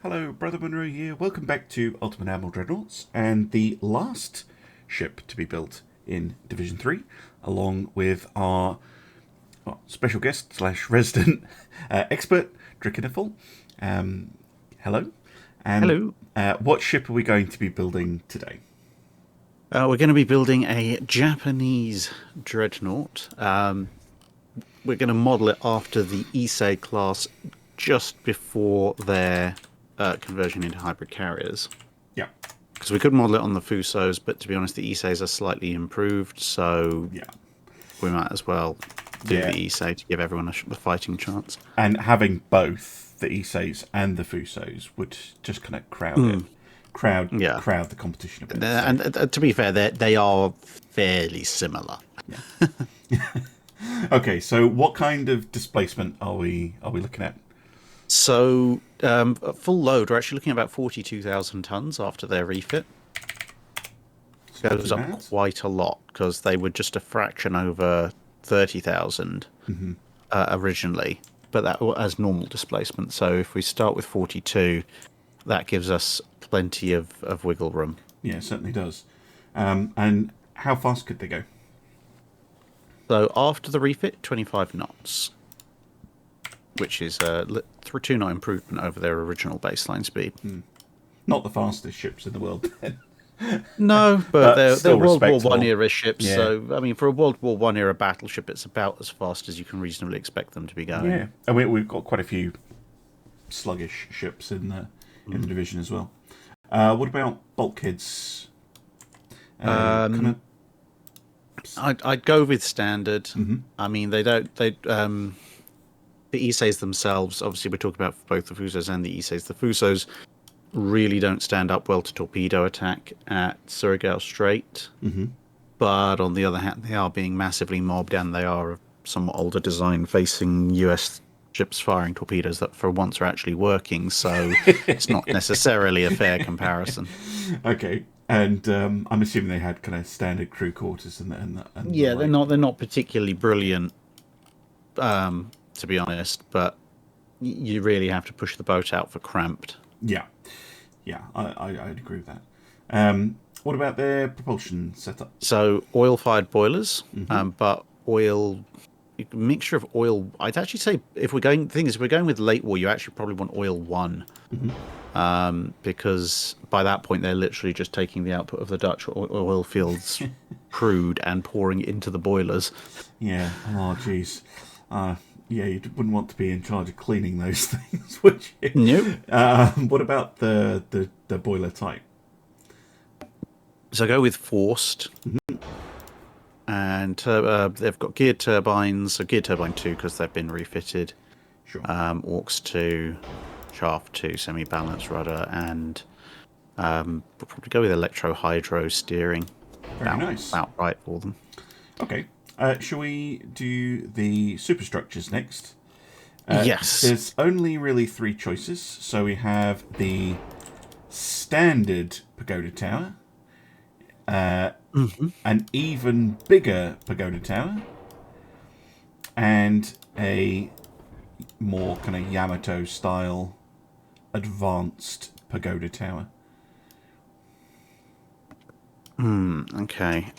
Hello, Brother Monroe here. Welcome back to Ultimate Admiral Dreadnoughts, and the last ship to be built in Division 3, along with our special guest slash resident expert, Treefrog. Hello. And, Hello. What ship are we going to be building today? We're going to be building a Japanese dreadnought. We're going to model it after the Issei class just before their conversion into hybrid carriers. Yeah. Because we could model it on the Fusos, but to be honest, the Isseis are slightly improved, so Yeah. we might as well do the Issei to give everyone a fighting chance. And having both the Isseis and the Fusos would just kind of crowd the competition a bit. And to be fair, they are fairly similar. Yeah. Okay, so what kind of displacement are we looking at? So, full load, we're actually looking at about 42,000 tons after their refit. It goes up quite a lot because they were just a fraction over 30,000 originally, but that as normal displacement. So if we start with 42, that gives us plenty of wiggle room. Yeah, it certainly does. And how fast could they go? So after the refit, 25 knots, which is a 2-knot improvement over their original baseline speed. Not the fastest ships in the world, then. No, but they're World War One era ships. Yeah. So, I mean, for a World War One era battleship, it's about as fast as you can reasonably expect them to be going. Yeah, and we've got quite a few sluggish ships in the division as well. What about bulkheads? I'd go with standard. I mean, the Isseis themselves, obviously we're talking about both the Fusos and the Isseis. The Fusos really don't stand up well to torpedo attack at Surigao Strait. But on the other hand, they are being massively mobbed, and they are a somewhat older design facing US ships firing torpedoes that for once are actually working, so it's not necessarily a fair comparison. Okay. And I'm assuming they had kind of standard crew quarters and yeah, they're not particularly brilliant, to be honest, but you really have to push the boat out for cramped. Yeah, I'd agree with that. What about their propulsion setup? So oil-fired boilers, but mixture of oil. I'd actually say if we're going with late war, you actually probably want oil 1. Because by that point they're literally just taking the output of the Dutch oil fields crude and pouring it into the boilers. Yeah. Oh, jeez. Yeah, you wouldn't want to be in charge of cleaning those things, would you? Nope. What about the boiler type? So go with forced. And they've got geared turbines, so geared turbine 2 because they've been refitted. Sure. Orcs 2, shaft 2, semi-balanced rudder, and we'll probably go with electro-hydro steering. Very nice. About right for them. Okay. Shall we do the superstructures next? Yes. There's only really 3 choices. So we have the standard pagoda tower, an even bigger pagoda tower, and a more kind of Yamato style advanced pagoda tower. Okay.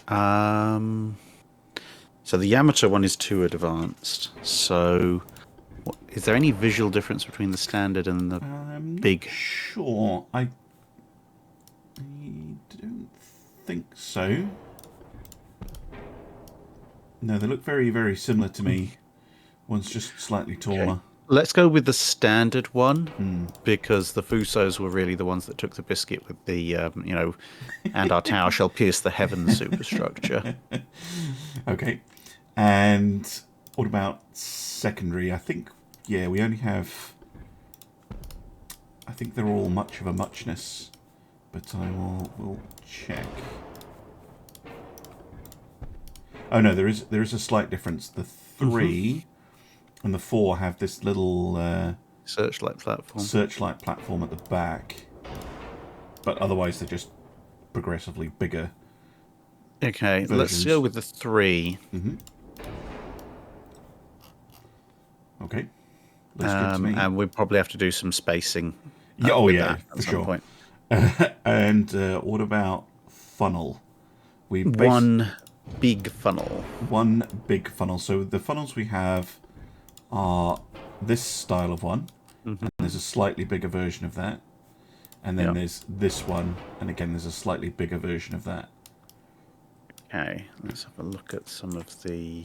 So the Yamato one is too advanced. So is there any visual difference between the standard and the big? Sure. I don't think so. No, they look very, very similar to me. One's just slightly taller. Okay. Let's go with the standard one, because the Fusos were really the ones that took the biscuit with the, and our tower shall pierce the heavens superstructure. Okay. And what about secondary? I think, we only have... I think they're all much of a muchness, but we'll check. Oh no, there is a slight difference. The 3 and the 4 have this little searchlight platform at the back, but otherwise they're just progressively bigger. Okay, versions. Let's go with the 3. Okay, looks good to me. And we probably have to do some spacing Yeah, oh with yeah, that at for some sure. point. And what about funnel? We One big funnel. one big funnel. So the funnels we have are this style of one, and there's a slightly bigger version of that, and then there's this one, and again there's a slightly bigger version of that. Okay, let's have a look at some of the...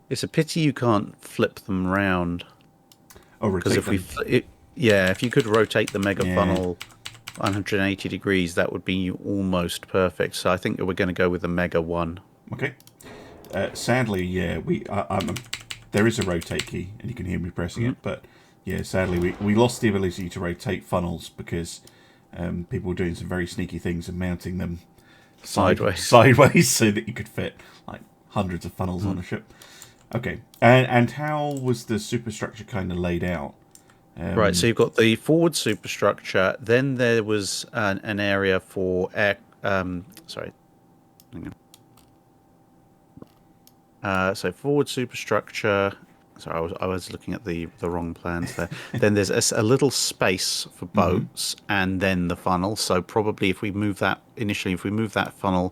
It's a pity you can't flip them round. Oh, Because if if you could rotate the mega funnel 180 degrees, that would be almost perfect. So I think we're going to go with the mega one. Okay. Sadly, yeah, there is a rotate key, and you can hear me pressing it. But yeah, sadly, we lost the ability to rotate funnels because people were doing some very sneaky things and mounting them sideways, so that you could fit like hundreds of funnels on a ship. Okay, and how was the superstructure kind of laid out? Right, so you've got the forward superstructure. Then there was an area for air. Sorry, hang on. So forward superstructure. Sorry, I was looking at the wrong plans there. Then there's a little space for boats, and then the funnel. So probably if we move that funnel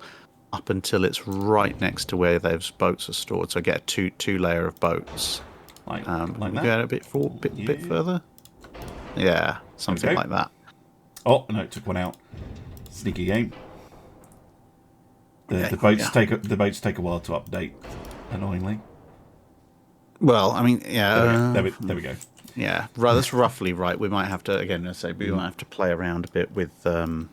up until it's right next to where those boats are stored, so get a two layer of boats. Like Go that? a bit bit further. Yeah, something like that. Oh no, it took one out. Sneaky game. The boats take a while to update, annoyingly. Well, I mean, yeah. There we go. Yeah, that's roughly right. We might have to we might have to play around a bit with the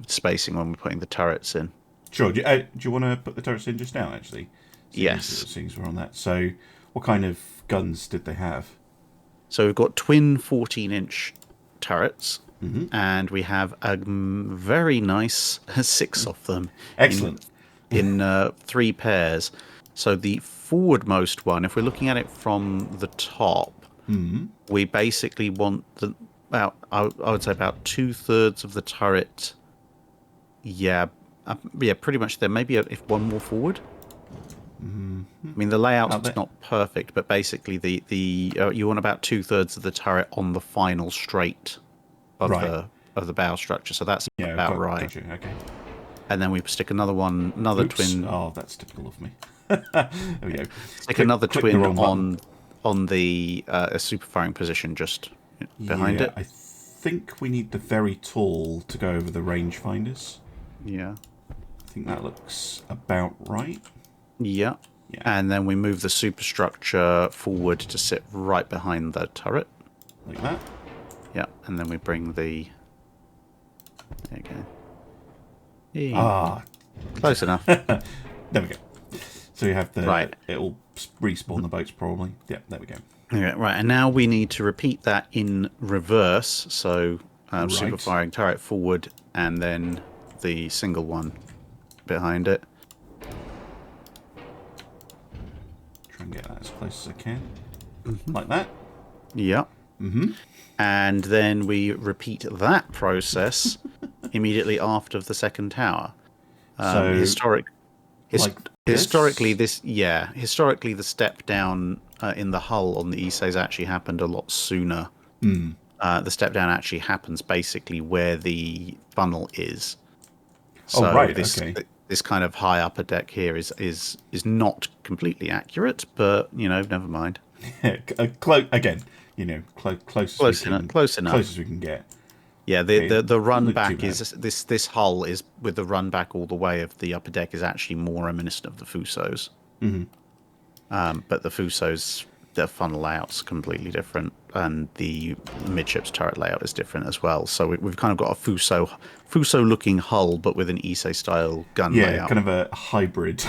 spacing when we're putting the turrets in. Sure. Do you want to put the turrets in just now, actually? Yes. Things were on that. So, what kind of guns did they have? So we've got twin 14-inch turrets, and we have a very nice 6 of them. Excellent. In 3 pairs. So the forwardmost one, if we're looking at it from the top, we basically want I would say about 2/3 of the turret. Yeah, pretty much there. Maybe if one more forward. I mean, the layout's not perfect, but basically you want about 2/3 of the turret on the final straight of the bow structure. So that's about right. Gotcha. Okay. And then we stick another twin. Oh, that's typical of me. There we go. Stick another twin on the super firing position just behind it. I think we need the very tall to go over the rangefinders. Yeah. I think that looks about right. Yeah. And then we move the superstructure forward to sit right behind the turret. Like that? Yeah, and then we bring the... There you go. Yeah. Ah. Close enough. There we go. So you have the... Right. It'll respawn the boats, probably. Yeah, there we go. Okay, right, and now we need to repeat that in reverse. So super firing turret forward, and then the single one behind it. Try and get that as close as I can. Like that. Yeah. And then we repeat that process immediately after the second tower. Historically, the step down in the hull on the Issei's actually happened a lot sooner. The step down actually happens basically where the funnel is. So this kind of high upper deck here is not completely accurate, but never mind. Close enough. Close enough. Close as we can get. Yeah, the run back is this hull is with the run back all the way of the upper deck is actually more reminiscent of the Fusos. But the Fusos, their funnel layout's completely different, and the midships turret layout is different as well. So we've kind of got a Fuso looking hull, but with an Issei style gun layout. Yeah, kind of a hybrid.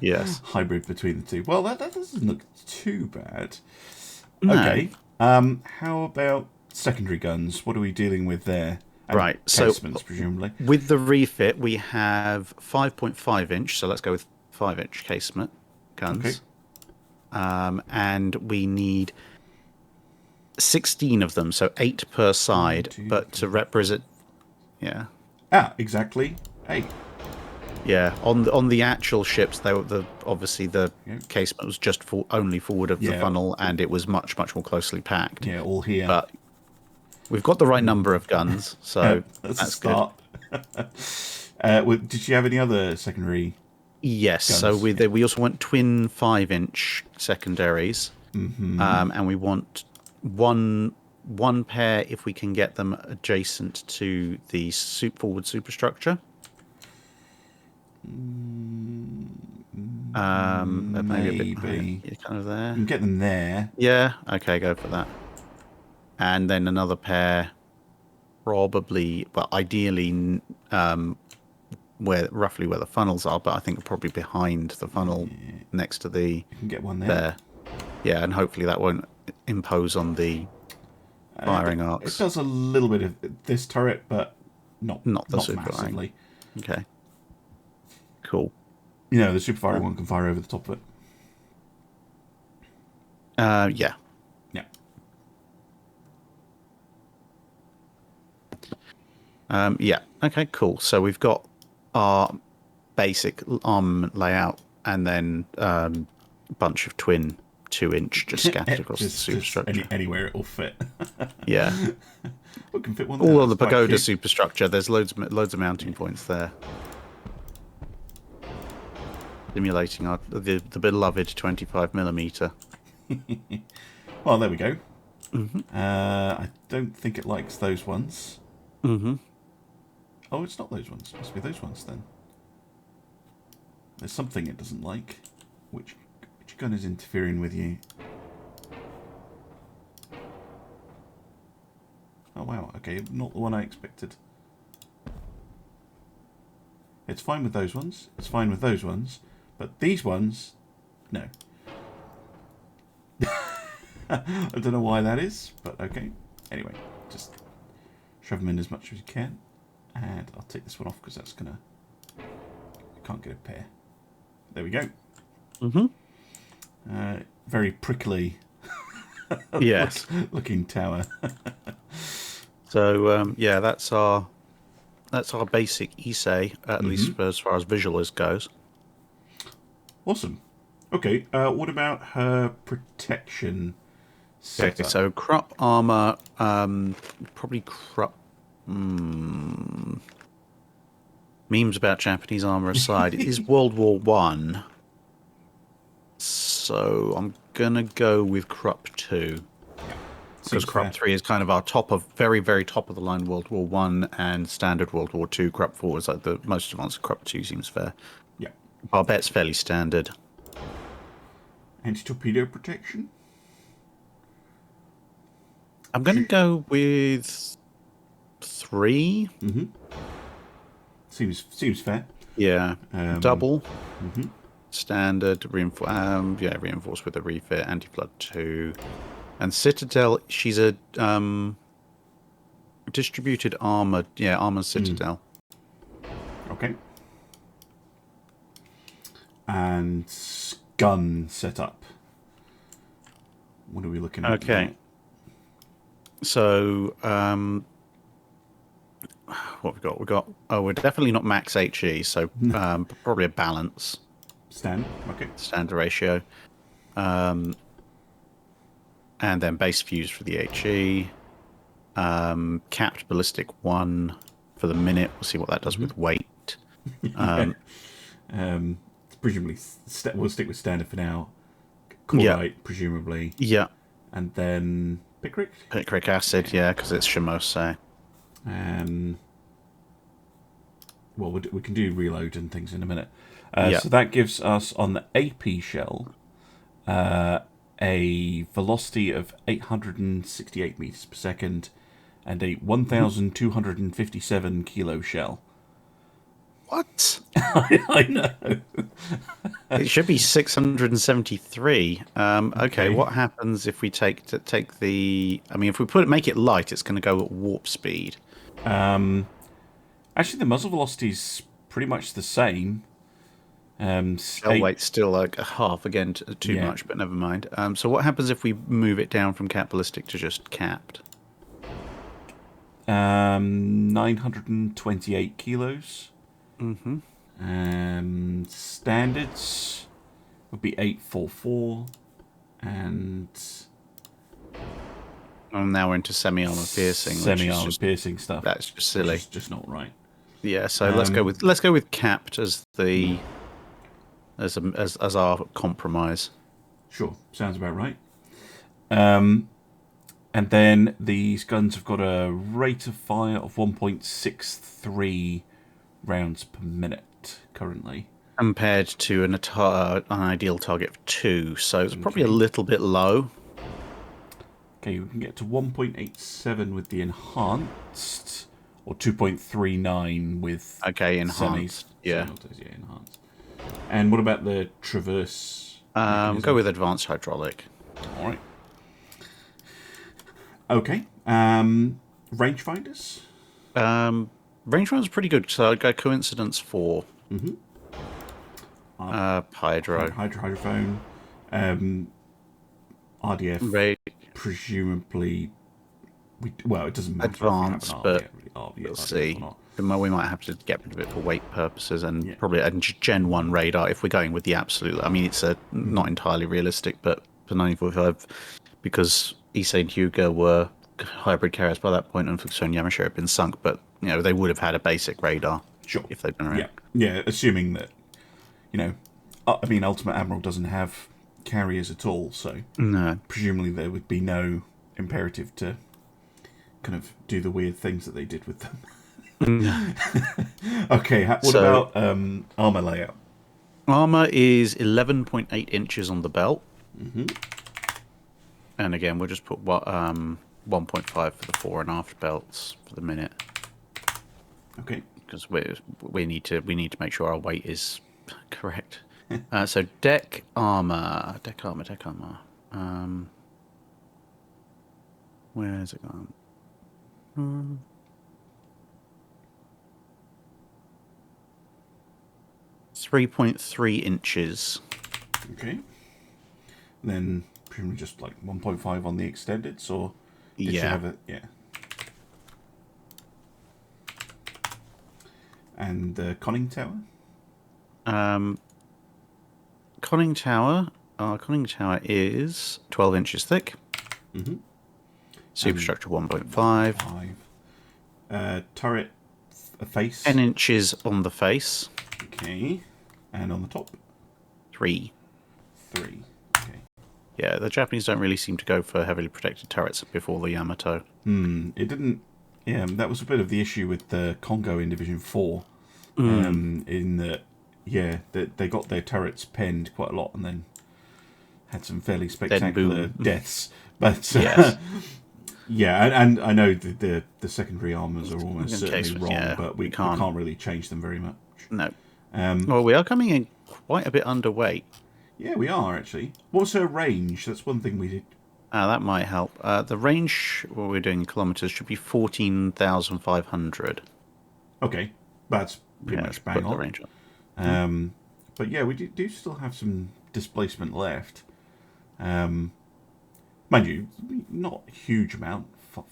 Yes, hybrid between the two. Well, that doesn't look too bad. No. Okay. How about secondary guns? What are we dealing with there? And right. casements, presumably. With the refit, we have 5.5 inch. So let's go with 5-inch casement guns. Okay. And we need 16 of them, so 8 per side, but to represent... Yeah. Exactly Hey. Yeah, on the actual ships, they were obviously the casement was just only forward of the funnel, and it was much more closely packed. Yeah, all here. But we've got the right number of guns, so that's a start. Good. Did you have any other secondary? Yes, guns? so we also want twin 5-inch secondaries, and we want one pair if we can get them adjacent to the forward superstructure. Maybe a bit higher, kind of there. You can get them there. Yeah, okay, go for that. And then another pair, probably, well, ideally, roughly where the funnels are, but I think probably behind the funnel, next to the. You can get one there. Yeah, and hopefully that won't impose on the firing arcs. It does a little bit of this turret, but not super massively. Okay. Cool. You know, the super firing one can fire over the top of it. Yeah. Yeah. Okay, cool. So we've got our basic armament layout and then a bunch of twin 2-inch just scattered across the superstructure. Anywhere it will fit. Yeah. We can fit one all on the pagoda superstructure. There's loads of mounting points there. Simulating the beloved 25mm. Well, there we go. I don't think it likes those ones. Oh, it's not those ones. It must be those ones then. There's something it doesn't like. Which gun is interfering with you? Oh wow, okay, not the one I expected. It's fine with those ones. It's fine with those ones. But these ones, no. I don't know why that is, but okay. Anyway, just shove them in as much as you can. And I'll take this one off because that's gonna. I can't get a pair. There we go. Very prickly. Yes. looking tower. So yeah, that's our basic Issei, at least as far as visuals goes. Awesome. Okay. What about her protection setup? Okay, so Krupp armor, probably Krupp. Memes about Japanese armor aside, it is World War One. So I'm gonna go with Krupp 2. Because Krupp 3 is kind of our very, very top of the line World War 1 and standard World War 2. Krupp 4 is like the most advanced. Krupp 2 seems fair. Yeah. Barbette's fairly standard. Anti-torpedo protection? I'm going to go with 3. Seems fair. Yeah. Double. Standard. Reinforced with a refit. Anti-flood 2. And Citadel, she's a distributed armor. Yeah, armor Citadel. Okay. And gun setup. What are we looking at? Okay. So, what we got? We're definitely not max HE, so probably a balance. Standard ratio. And then base fuse for the HE. Capped ballistic 1 for the minute. We'll see what that does with weight. Presumably, we'll stick with standard for now. Chlorite, presumably. Yeah. And then picric? Picric acid, yeah, because it's Shimose. Well, we can do reload and things in a minute. So that gives us, on the AP shell, a velocity of 868 meters per second and a 1,257 kilo shell. What? I know. It should be 673. Okay, what happens if we take the? I mean, if we make it light, it's going to go at warp speed. Actually, the muzzle velocity is pretty much the same. Shell weight's still like a half again, too much, but never mind. So what happens if we move it down from cap ballistic to just capped? 928 kilos. Standards would be 844, and now we're into semi-armor piercing. Semi-armor piercing stuff. That's just silly. It's just not right. Yeah, so let's go with capped as the as our compromise. Sure, sounds about right. And then these guns have got a rate of fire of 1.63 rounds per minute currently, compared to an ideal target of 2, so it's probably a little bit low. Okay, we can get to 1.87 with the enhanced, or 2.39 with enhanced. Semis. Yeah, enhanced. And what about the traverse? Go with advanced hydraulic. All right. Okay. Rangefinders. Rangefinder's pretty good. So I'd go coincidence 4. Hydrophone. RDF. Presumably. It doesn't matter. Advanced, but we'll see. We might have to get rid of it for weight purposes and probably a Gen 1 radar if we're going with the absolute. I mean, it's not entirely realistic, but for 1945, because Issei and Hyuga were hybrid carriers by that point, and Fuso and Yamashiro had been sunk, but they would have had a basic radar. Sure. If they'd been around. Yeah, assuming that, Ultimate Admiral doesn't have carriers at all, so no. Presumably there would be no imperative to kind of do the weird things that they did with them. Okay, what about armor layout? Armor is 11.8 inches on the belt. And again, we'll just put 1.5 for the fore and aft belts for the minute. Okay. Because we need to make sure our weight is correct. So deck armor. Where's it gone? 3.3 inches. Okay. Then presumably just like 1.5 on the extendeds, or did you have it? Yeah. And the conning tower. Conning tower is 12 inches thick. Superstructure 1.5. Turret face. 10 inches on the face. Okay. And on the top? 3. Okay. Yeah, the Japanese don't really seem to go for heavily protected turrets before the Yamato. It didn't. Yeah, that was a bit of the issue with the Congo in Division 4. In that, they got their turrets penned quite a lot and then had some fairly spectacular deaths. But yes. And I know the secondary armors are almost certainly wrong, but we can't really change them very much. No. Well, we are coming in quite a bit underweight. Yeah, we are actually. What's her range? That's one thing we did. That might help. The range, what we're doing in kilometers, should be 14,500. Okay, that's pretty much bang on. The range on. But yeah, we do still have some displacement left. Mind you, not a huge amount,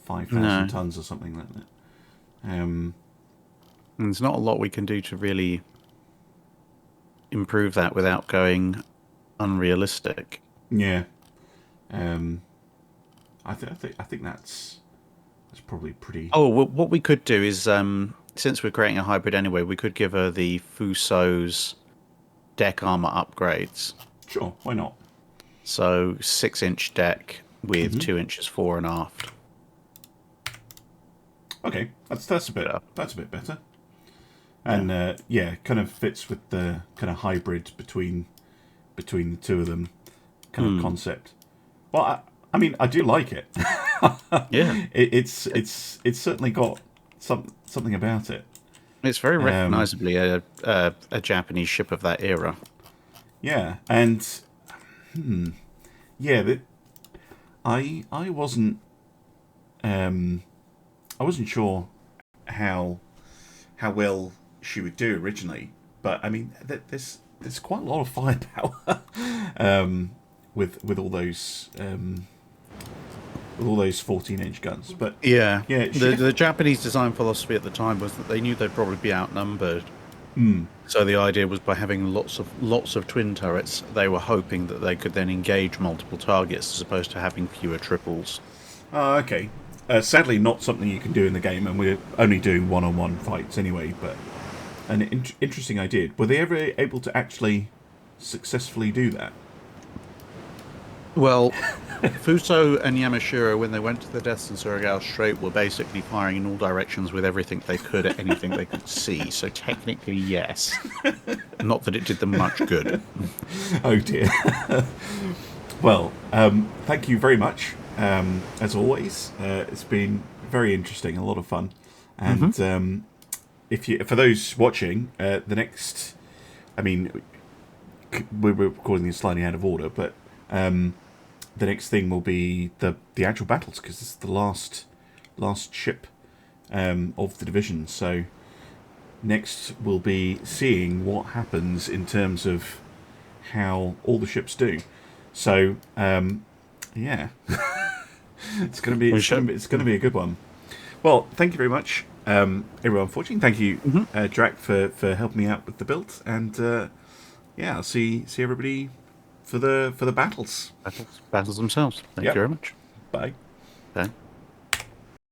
5,000 tons or something like that. And there's not a lot we can do to really improve that without going unrealistic. Yeah. I think that's probably pretty. Oh, well, what we could do is, since we're creating a hybrid anyway, we could give her the Fuso's deck armor upgrades. Sure, why not? So 6-inch deck with 2 inches fore and aft. Okay, that's a bit better. And kind of fits with the kind of hybrid between the two of them kind of concept. Well, I mean, I do like it. Yeah, it's certainly got something about it. It's very recognisably a Japanese ship of that era. Yeah, and I wasn't sure how well she would do originally, but I mean, there's quite a lot of firepower with all those 14-inch guns. But the Japanese design philosophy at the time was that they knew they'd probably be outnumbered, So the idea was by having lots of twin turrets, they were hoping that they could then engage multiple targets as opposed to having fewer triples. Oh, okay. Sadly, not something you can do in the game, and we're only doing one-on-one fights anyway. But an interesting idea. Were they ever able to actually successfully do that? Well, Fuso and Yamashiro, when they went to the Deaths in Surigao Strait, were basically firing in all directions with everything they could at anything they could see. So technically, yes. Not that it did them much good. Oh dear. Well, thank you very much. As always, it's been very interesting, a lot of fun. And if you, for those watching, the next, I mean, we're recording this slightly out of order, but the next thing will be the actual battles, because this is the last ship of the division. So next we'll be seeing what happens in terms of how all the ships do. So yeah, it's going to be a good one. Well, thank you very much, everyone for watching. Thank you, Drac, for helping me out with the build, and yeah, I'll see everybody for the battles. Battles themselves. Thank you very much. Bye. Bye.